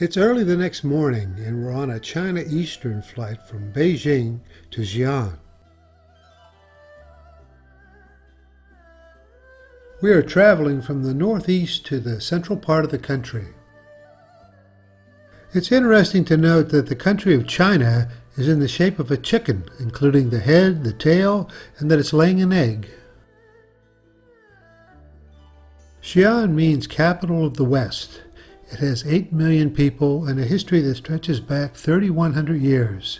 It's early the next morning, and we're on a China Eastern flight from Beijing to Xian. We are traveling from the northeast to the central part of the country. It's interesting to note that the country of China is in the shape of a chicken, including the head, the tail, and that it's laying an egg. Xian means capital of the West. It has 8 million people and a history that stretches back 3,100 years.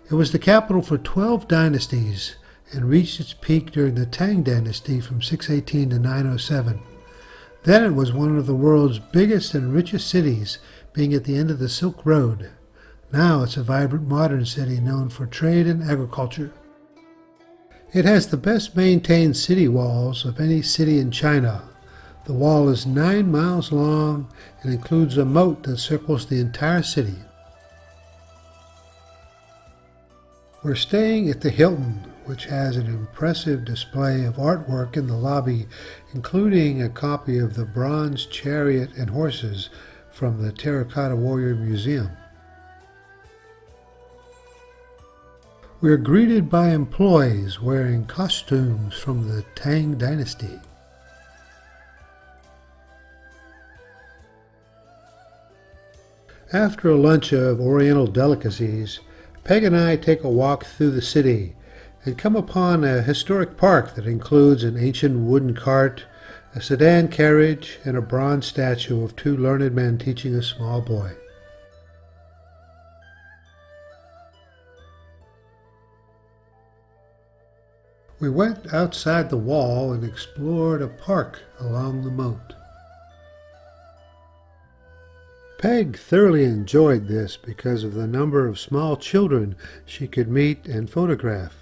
It was the capital for 12 dynasties and reached its peak during the Tang dynasty from 618 to 907. Then it was one of the world's biggest and richest cities, being at the end of the Silk Road. Now it's a vibrant modern city known for trade and agriculture. It has the best maintained city walls of any city in China. The wall is 9 miles long and includes a moat that circles the entire city. We're staying at the Hilton, which has an impressive display of artwork in the lobby, including a copy of the bronze chariot and horses from the Terracotta Warrior Museum. We're greeted by employees wearing costumes from the Tang dynasty. After a lunch of Oriental delicacies, Peg and I take a walk through the city and come upon a historic park that includes an ancient wooden cart, a sedan carriage, and a bronze statue of 2 learned men teaching a small boy. We went outside the wall and explored a park along the moat. Peg thoroughly enjoyed this because of the number of small children she could meet and photograph.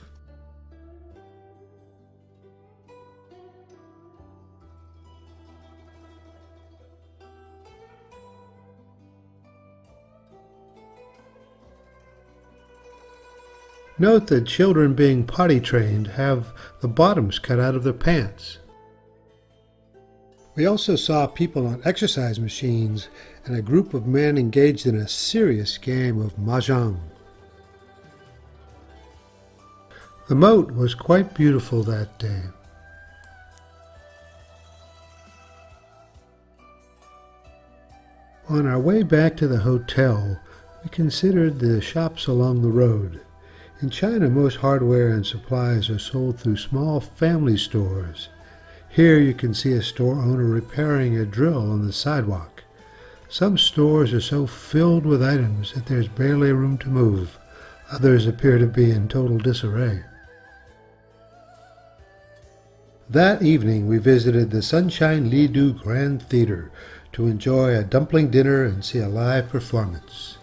Note that children being potty trained have the bottoms cut out of their pants. We also saw people on exercise machines and a group of men engaged in a serious game of mahjong. The moat was quite beautiful that day. On our way back to the hotel, we considered the shops along the road. In China, most hardware and supplies are sold through small family stores. Here you can see a store owner repairing a drill on the sidewalk. Some stores are so filled with items that there's barely room to move. Others appear to be in total disarray. That evening we visited the Sunshine Lidu Grand Theater to enjoy a dumpling dinner and see a live performance.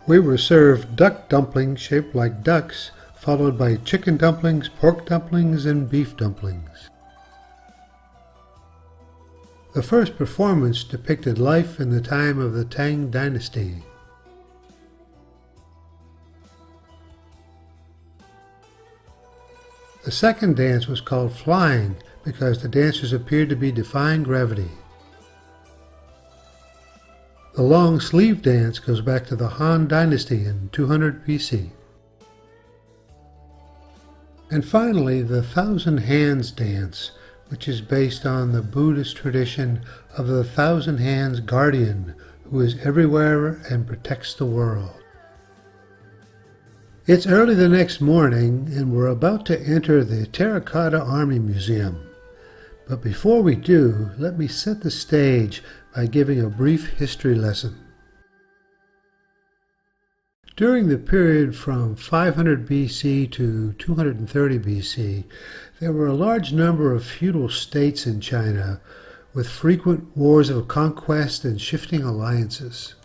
We were served duck dumplings shaped like ducks, followed by chicken dumplings, pork dumplings, and beef dumplings. The first performance depicted life in the time of the Tang dynasty. The second dance was called flying because the dancers appeared to be defying gravity. The long sleeve dance goes back to the Han dynasty in 200 BC. And finally, the Thousand Hands dance, which is based on the Buddhist tradition of the Thousand Hands Guardian, who is everywhere and protects the world. It's early the next morning, and we're about to enter the Terracotta Army Museum. But before we do, let me set the stage by giving a brief history lesson. During the period from 500 BC to 230 BC, there were a large number of feudal states in China, with frequent wars of conquest and shifting alliances.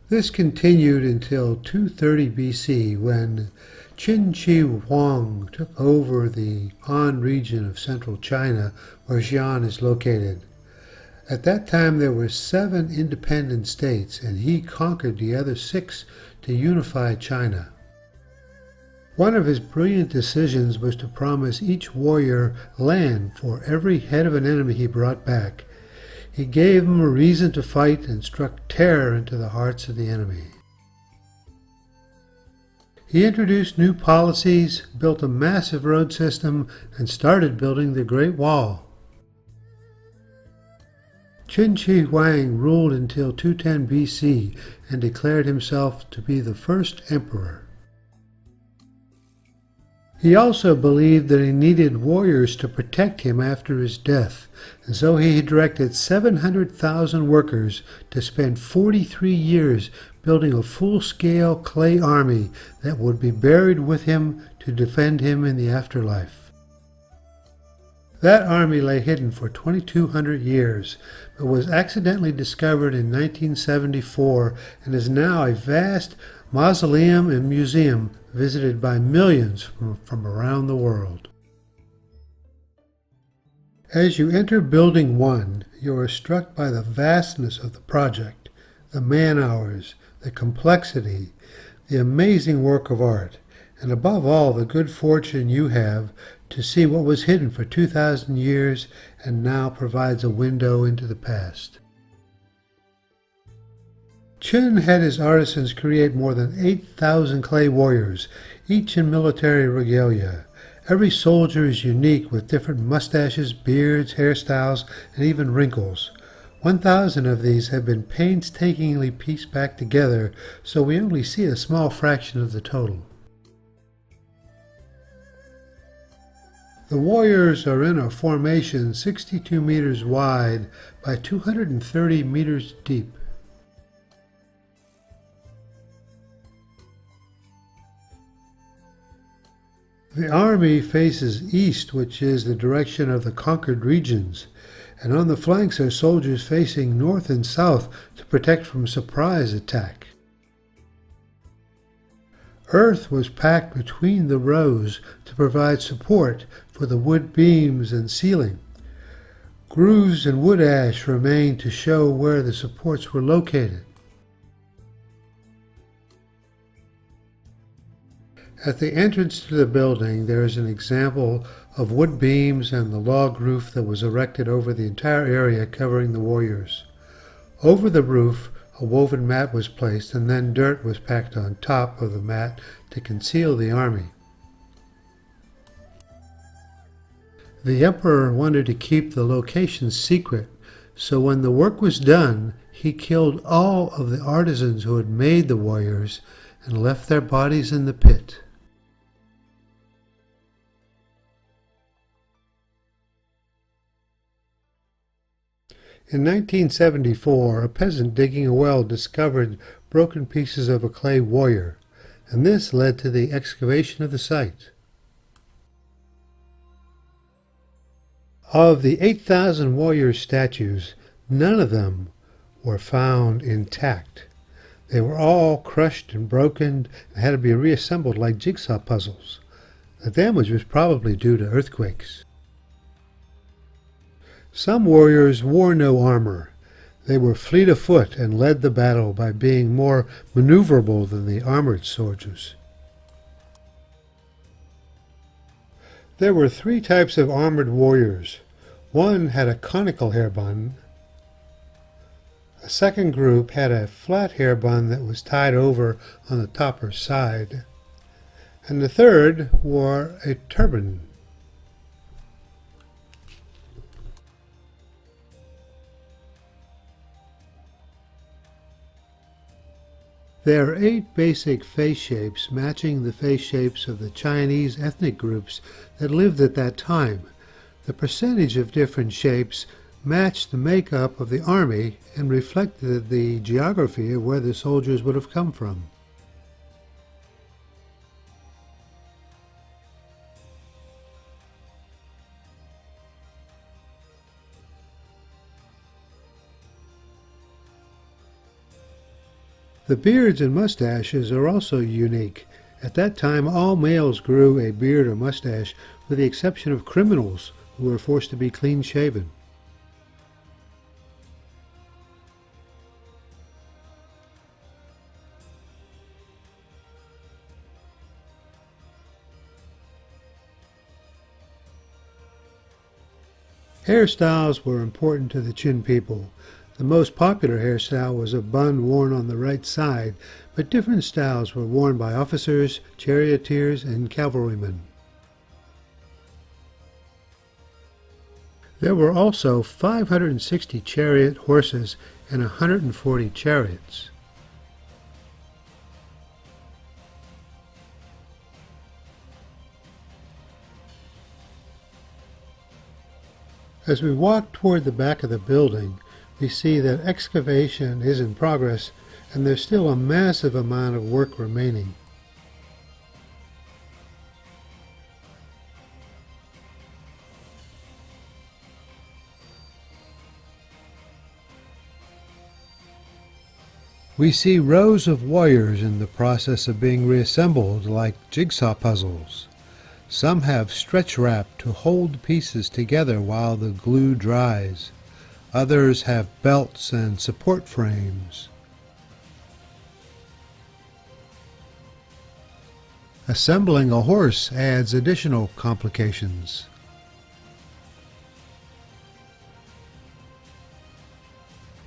This continued until 230 BC, when Qin Shi Huang took over the Han region of central China, where Xian is located. At that time there were 7 independent states, and he conquered the other 6 to unify China. One of his brilliant decisions was to promise each warrior land for every head of an enemy he brought back. He gave them a reason to fight and struck terror into the hearts of the enemy. He introduced new policies, built a massive road system, and started building the Great Wall. Qin Shi Huang ruled until 210 BC and declared himself to be the first emperor. He also believed that he needed warriors to protect him after his death, and so he directed 700,000 workers to spend 43 years building a full-scale clay army that would be buried with him to defend him in the afterlife. That army lay hidden for 2,200 years, but was accidentally discovered in 1974 and is now a vast mausoleum and museum visited by millions from around the world. As you enter Building 1, you are struck by the vastness of the project, the man-hours, the complexity, the amazing work of art, and above all the good fortune you have to see what was hidden for 2,000 years and now provides a window into the past. Qin had his artisans create more than 8,000 clay warriors, each in military regalia. Every soldier is unique with different mustaches, beards, hairstyles, and even wrinkles. 1,000 of these have been painstakingly pieced back together, so we only see a small fraction of the total. The warriors are in a formation 62 meters wide by 230 meters deep. The army faces east, which is the direction of the conquered regions, and on the flanks are soldiers facing north and south to protect from surprise attack. Earth was packed between the rows to provide support for the wood beams and ceiling. Grooves and wood ash remained to show where the supports were located. At the entrance to the building, there is an example of wood beams and the log roof that was erected over the entire area covering the warriors. Over the roof, a woven mat was placed, and then dirt was packed on top of the mat to conceal the army. The emperor wanted to keep the location secret, so when the work was done, he killed all of the artisans who had made the warriors and left their bodies in the pit. In 1974, a peasant digging a well discovered broken pieces of a clay warrior, and this led to the excavation of the site. Of the 8,000 warrior statues, none of them were found intact. They were all crushed and broken and had to be reassembled like jigsaw puzzles. The damage was probably due to earthquakes. Some warriors wore no armor. They were fleet of foot and led the battle by being more maneuverable than the armored soldiers. There were 3 types of armored warriors. One had a conical hair bun. A second group had a flat hair bun that was tied over on the top or side. And the third wore a turban. There are 8 basic face shapes matching the face shapes of the Chinese ethnic groups that lived at that time. The percentage of different shapes matched the makeup of the army and reflected the geography of where the soldiers would have come from. The beards and mustaches are also unique. At that time, all males grew a beard or mustache, with the exception of criminals who were forced to be clean-shaven. Hairstyles were important to the Qin people. The most popular hairstyle was a bun worn on the right side, but different styles were worn by officers, charioteers, and cavalrymen. There were also 560 chariot horses and 140 chariots. As we walk toward the back of the building, we see that excavation is in progress and there's still a massive amount of work remaining. We see rows of warriors in the process of being reassembled like jigsaw puzzles. Some have stretch wrap to hold pieces together while the glue dries. Others have belts and support frames. Assembling a horse adds additional complications.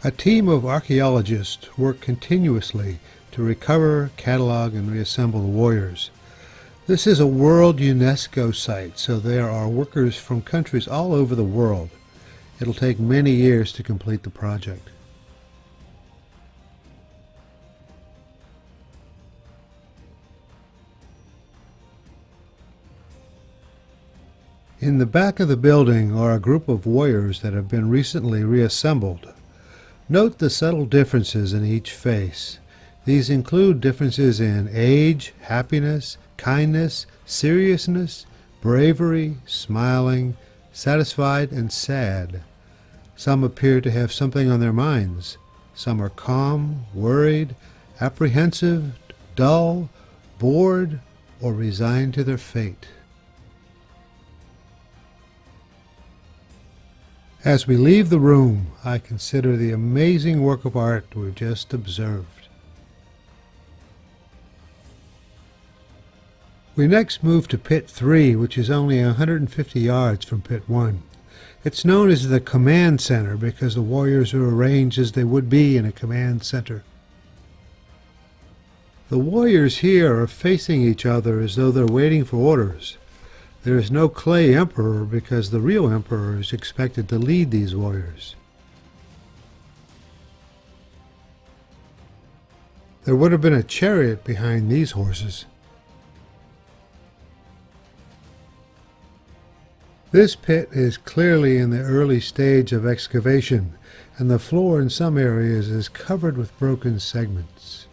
A team of archaeologists work continuously to recover, catalog, and reassemble the warriors. This is a World UNESCO site, so there are workers from countries all over the world. It'll take many years to complete the project. In the back of the building are a group of warriors that have been recently reassembled. Note the subtle differences in each face. These include differences in age, happiness, kindness, seriousness, bravery, smiling, satisfied, and sad. Some appear to have something on their minds. Some are calm, worried, apprehensive, dull, bored, or resigned to their fate. As we leave the room, I consider the amazing work of art we've just observed. We next move to Pit 3, which is only 150 yards from Pit 1. It's known as the Command Center because the warriors are arranged as they would be in a command center. The warriors here are facing each other as though they're waiting for orders. There is no clay emperor because the real emperor is expected to lead these warriors. There would have been a chariot behind these horses. This pit is clearly in the early stage of excavation, and the floor in some areas is covered with broken segments.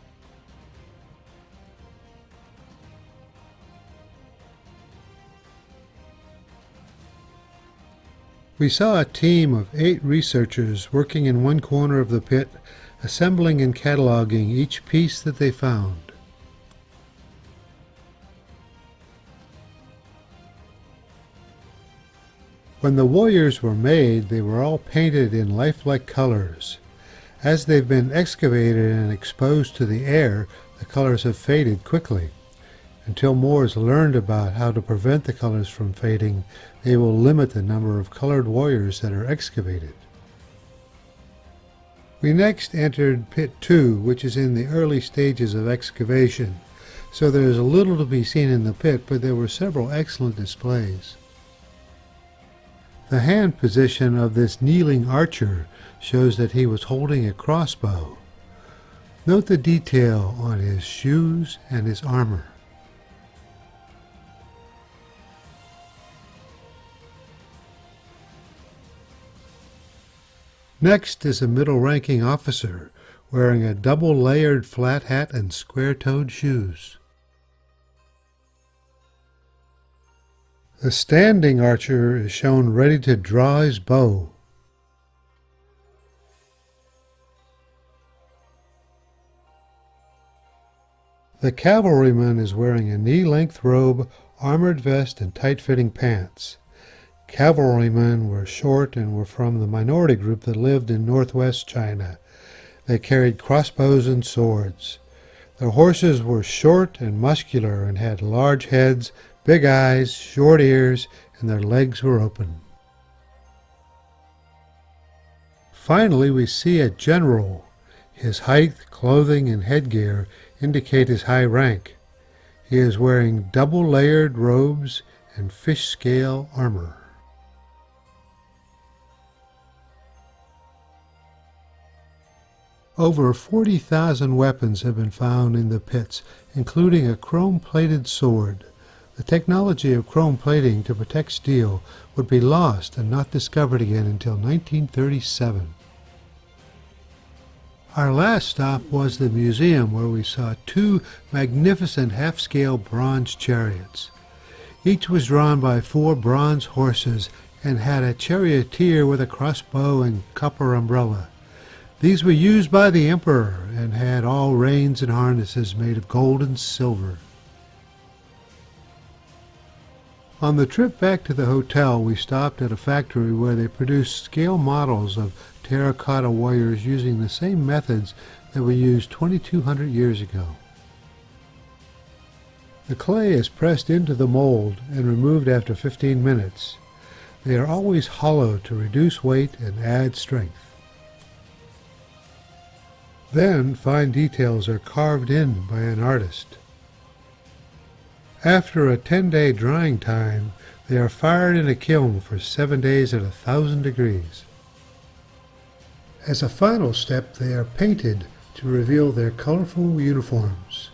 We saw a team of 8 researchers working in one corner of the pit, assembling and cataloging each piece that they found. When the warriors were made, they were all painted in lifelike colors. As they've been excavated and exposed to the air, the colors have faded quickly. Until more is learned about how to prevent the colors from fading, they will limit the number of colored warriors that are excavated. We next entered Pit 2, which is in the early stages of excavation. So there is little to be seen in the pit, but there were several excellent displays. The hand position of this kneeling archer shows that he was holding a crossbow. Note the detail on his shoes and his armor. Next is a middle-ranking officer wearing a double-layered flat hat and square-toed shoes. The standing archer is shown ready to draw his bow. The cavalryman is wearing a knee-length robe, armored vest, and tight-fitting pants. Cavalrymen were short and were from the minority group that lived in northwest China. They carried crossbows and swords. Their horses were short and muscular and had large heads, big eyes, short ears, and their legs were open. Finally, we see a general. His height, clothing, and headgear indicate his high rank. He is wearing double-layered robes and fish-scale armor. Over 40,000 weapons have been found in the pits, including a chrome-plated sword. The technology of chrome plating to protect steel would be lost and not discovered again until 1937. Our last stop was the museum, where we saw two magnificent half-scale bronze chariots. Each was drawn by 4 bronze horses and had a charioteer with a crossbow and copper umbrella. These were used by the emperor and had all reins and harnesses made of gold and silver. On the trip back to the hotel, we stopped at a factory where they produced scale models of terracotta warriors using the same methods that were used 2,200 years ago. The clay is pressed into the mold and removed after 15 minutes. They are always hollow to reduce weight and add strength. Then fine details are carved in by an artist. After a 10-day drying time, they are fired in a kiln for 7 days at 1,000 degrees. As a final step, they are painted to reveal their colorful uniforms.